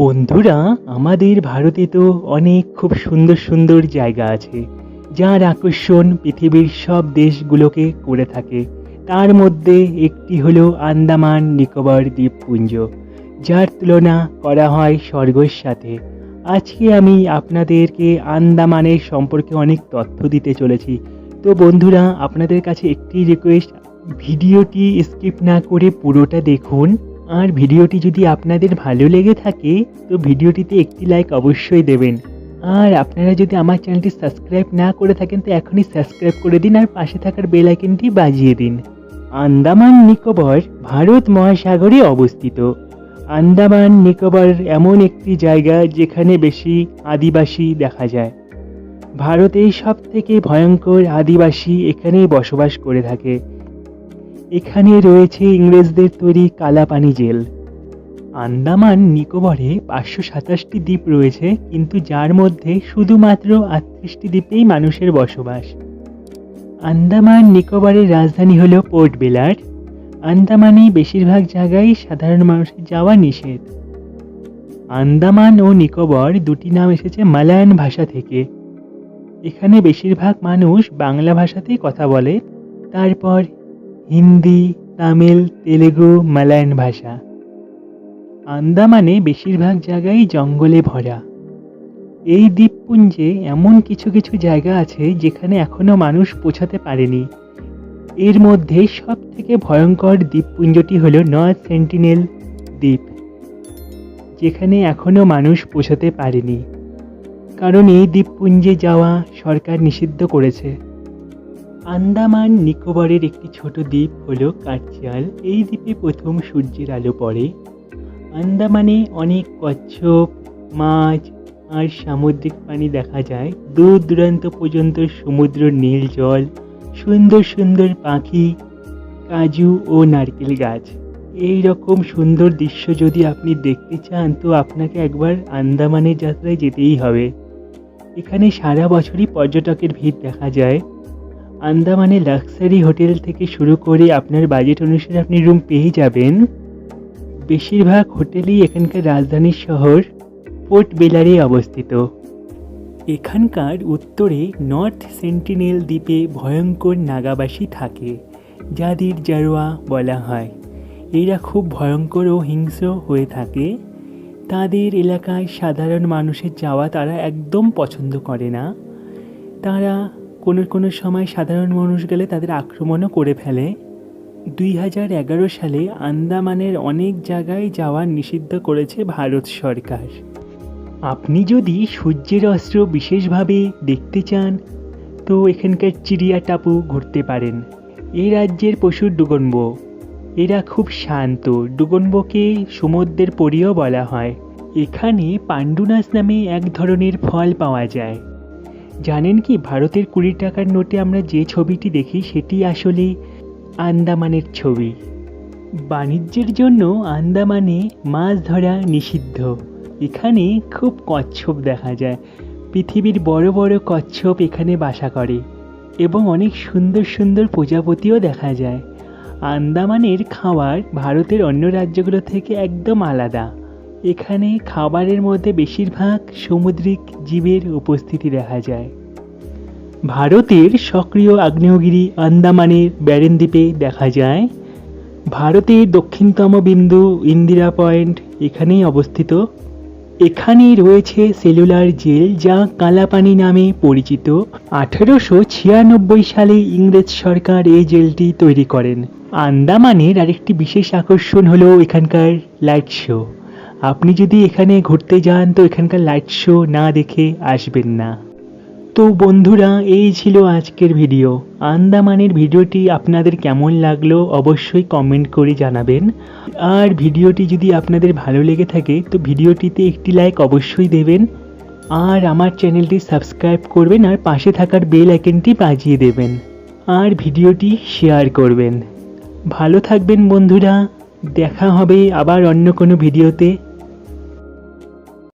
বন্ধুরা, আমাদের ভারতে তো অনেক খুব সুন্দর সুন্দর জায়গা আছে, যার আকর্ষণ পৃথিবীর সব দেশগুলোকে করে থাকে। তার মধ্যে একটি হলো আন্দামান নিকোবর দ্বীপপুঞ্জ, যার তুলনা করা হয় স্বর্গের সাথে। আজকে আমি আপনাদেরকে আন্দামানের সম্পর্কে অনেক তথ্য দিতে চলেছি। তো বন্ধুরা, আপনাদের কাছে একটি রিকোয়েস্ট, ভিডিওটি স্কিপ না করে পুরোটা দেখুন। আর ভিডিওটি যদি আপনাদের ভালো লেগে থাকে তো ভিডিওটিতে একটি লাইক অবশ্যই দেবেন। আর আপনারা যদি আমার চ্যানেলটি সাবস্ক্রাইব না করে থাকেন তো এখনই সাবস্ক্রাইব করে দিন আর পাশে থাকার বেল আইকনটি বাজিয়ে দিন। আন্দামান নিকোবর ভারত মহাসাগরে অবস্থিত। আন্দামান নিকোবর এমন একটি জায়গা যেখানে বেশি আদিবাসী দেখা যায়। ভারতের সবথেকে ভয়ঙ্কর আদিবাসী এখানেই বসবাস করে থাকে। এখানে রয়েছে ইংরেজদের তৈরি কালাপানি জেল। আন্দামান নিকোবরে 527টি দ্বীপ রয়েছে, কিন্তু যার মধ্যে শুধুমাত্র 38টি দ্বীপেই মানুষের বসবাস। আন্দামান নিকোবরের রাজধানী হল পোর্ট ব্লেয়ার। আন্দামানে বেশিরভাগ জায়গায় সাধারণ মানুষের যাওয়া নিষেধ। আন্দামান ও নিকোবর দুটি নাম এসেছে মালয়ান ভাষা থেকে। এখানে বেশিরভাগ মানুষ বাংলা ভাষাতেই কথা বলে, তারপর হিন্দি, তামিল, তেলেগু, মালয়ান ভাষা। আন্দামানে বেশিরভাগ জায়গায় জঙ্গলে ভরা। এই দ্বীপপুঞ্জে এমন কিছু কিছু জায়গা আছে যেখানে এখনো মানুষ পৌঁছাতে পারেনি। এর মধ্যে সব থেকে ভয়ঙ্কর দ্বীপপুঞ্জটি হল নর্থ সেন্টিনেল দ্বীপ, যেখানে এখনো মানুষ পৌঁছাতে পারেনি, কারণ এই দ্বীপপুঞ্জে যাওয়া সরকার নিষিদ্ধ করেছে। আন্দামান নিকোবরের একটি ছোট দ্বীপ হলো কার্চিয়াল। এই দ্বীপে প্রথম সূর্যের আলো পড়ে। আন্দামানে অনেক কচ্ছপ, মাছ আর সামুদ্রিক প্রাণী দেখা যায়। দূর দূরান্ত পর্যন্ত সমুদ্র, নীল জল, সুন্দর সুন্দর পাখি, কাজু ও নারকেল গাছ। এই রকম সুন্দর দৃশ্য যদি আপনি দেখতে চান তো আপনাকে একবার আন্দামানের যাত্রায় যেতেই হবে। এখানে সারা বছরই পর্যটকের ভিড় দেখা যায়। আন্দামানে লাক্সারি হোটেল থেকে শুরু করে আপনার বাজেট অনুসারে আপনি রুম পেয়ে যাবেন। বেশিরভাগ হোটেলই এখানকার রাজধানীর শহর পোর্ট ব্লেয়ারে অবস্থিত। এখানকার উত্তরে নর্থ সেন্টিনেল দ্বীপে ভয়ঙ্কর নাগাবাসী থাকে, যাদের জারোয়া বলা হয়। এরা খুব ভয়ঙ্কর ও হিংস্র হয়ে থাকে। তাদের এলাকায় সাধারণ মানুষের যাওয়া তারা একদম পছন্দ করে না। তারা কোনো সময় সাধারণ মানুষ গেলে তাদের আক্রমণও করে ফেলে। 2011 সালে আন্দামানের অনেক জায়গায় যাওয়া নিষিদ্ধ করেছে ভারত সরকার। আপনি যদি সূর্যের অস্ত্র বিশেষভাবে দেখতে চান তো এখানকার চিড়িয়া টাপু ঘুরতে পারেন। এই রাজ্যের পশু ডুগনব। এরা খুব শান্ত। ডুগনবকে সমুদ্রের পরীও বলা হয়। এখানে পান্ডুনাস নামে এক ধরনের ফল পাওয়া যায়। জানেন কি, ভারতের 20 টাকার নোটে আমরা যে ছবিটি দেখি সেটি আসলে আন্দামানের ছবি। বাণিজ্যের জন্য আন্দামানে মাছ ধরা নিষিদ্ধ। এখানে খুব কচ্ছপ দেখা যায়। পৃথিবীর বড় বড় কচ্ছপ এখানে বাসা করে এবং অনেক সুন্দর সুন্দর প্রজাপতিও দেখা যায়। আন্দামানের খাবার ভারতের অন্য রাজ্যগুলো থেকে একদম আলাদা। এখানে খাবারের মধ্যে বেশিরভাগ সামুদ্রিক জীবের উপস্থিতি দেখা যায়। ভারতের সক্রিয় আগ্নেয়গিরি আন্দামানের ব্যারেন দ্বীপে দেখা যায়। ভারতের দক্ষিণতম বিন্দু ইন্দিরা পয়েন্ট এখানেই অবস্থিত। এখানে রয়েছে সেলুলার জেল, যা কালাপানি নামে পরিচিত। 1896 সালে ইংরেজ সরকার এই জেলটি তৈরি করেন। আন্দামানের আরেকটি বিশেষ আকর্ষণ হলো এখানকার লাইট শো। আপনি যদি এখানে ঘুরতে যান তো এখানকার লাইট শো না দেখে আসবেন না। তো বন্ধুরা, এই ছিল আজকের ভিডিও। আন্দামানের ভিডিওটি আপনাদের কেমন লাগলো অবশ্যই কমেন্ট করে জানাবেন। আর ভিডিওটি যদি আপনাদের ভালো লেগে থাকে তো ভিডিওটিতে একটি লাইক অবশ্যই দেবেন। আর আমার চ্যানেলটি সাবস্ক্রাইব করবেন আর পাশে থাকার বেল আইকনটি বাজিয়ে দেবেন। আর ভিডিওটি শেয়ার করবেন। ভালো থাকবেন বন্ধুরা। দেখা হবে আবার অন্য কোনো ভিডিওতে।